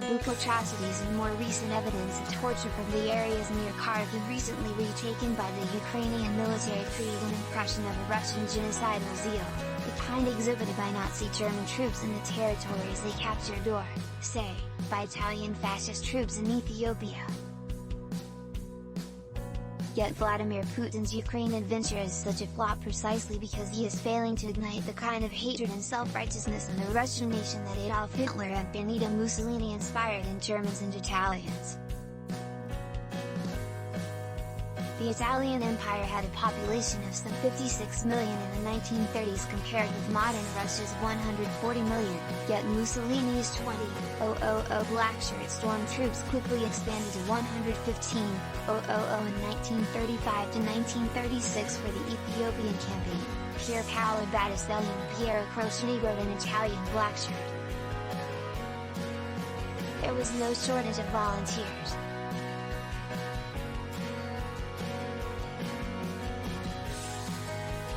Bucha atrocities and more recent evidence of torture from the areas near Kharkiv recently retaken by the Ukrainian military create an impression of a Russian genocidal zeal, the kind exhibited by Nazi German troops in the territories they captured or, say, by Italian fascist troops in Ethiopia. Yet Vladimir Putin's Ukraine adventure is such a flop precisely because he is failing to ignite the kind of hatred and self-righteousness in the Russian nation that Adolf Hitler and Benito Mussolini inspired in Germans and Italians. The Italian Empire had a population of some 56 million in the 1930s compared with modern Russia's 140 million, yet Mussolini's 20,000 Blackshirt stormtroops quickly expanded to 115,000 in 1935 to 1936 for the Ethiopian campaign. Pier, Paolo, Battistelli and Piero Crociani wrote an Italian Blackshirt. There was no shortage of volunteers.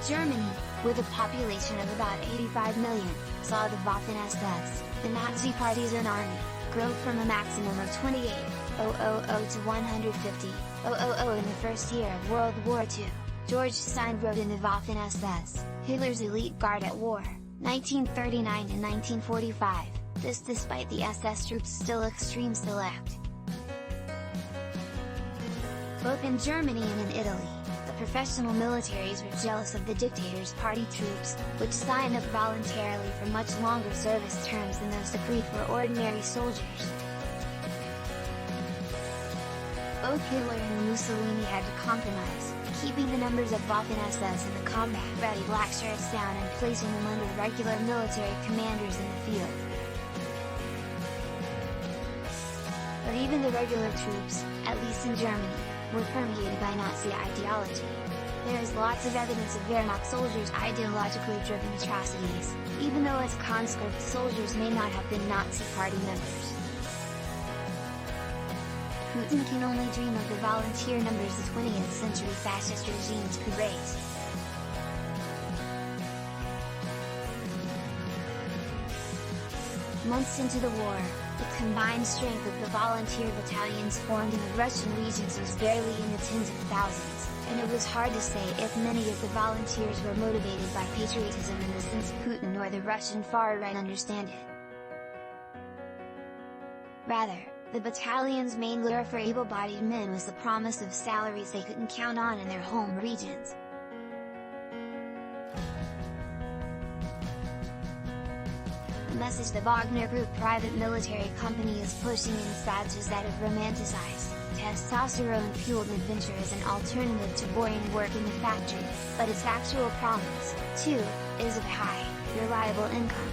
Germany, with a population of about 85 million, saw the Waffen SS, the Nazi partisan army, grow from a maximum of 28,000 to 150,000 in the first year of World War II. George Stein wrote in the Waffen SS, Hitler's elite guard at war, 1939 to 1945, this despite the SS troops still extreme select. Both in Germany and in Italy, the professional militaries were jealous of the dictators' party troops, which signed up voluntarily for much longer service terms than those agreed for ordinary soldiers. Both Hitler and Mussolini had to compromise, keeping the numbers of Waffen SS and the combat-ready Blackshirts down and placing them under regular military commanders in the field. But even the regular troops, at least in Germany, were permeated by Nazi ideology. There is lots of evidence of Wehrmacht soldiers' ideologically driven atrocities, even though as conscript soldiers may not have been Nazi party members. Putin can only dream of the volunteer numbers the 20th century fascist regimes could raise. Months into the war, the combined strength of the volunteer battalions formed in the Russian regions was barely in the tens of thousands, and it was hard to say if many of the volunteers were motivated by patriotism in the sense Putin or the Russian far-right understand it. Rather, the battalion's main lure for able-bodied men was the promise of salaries they couldn't count on in their home regions. The message the Wagner Group private military company is pushing in its badges that have romanticized testosterone-fueled adventure as an alternative to boring work in the factory, but its actual promise, too, is of high, reliable income.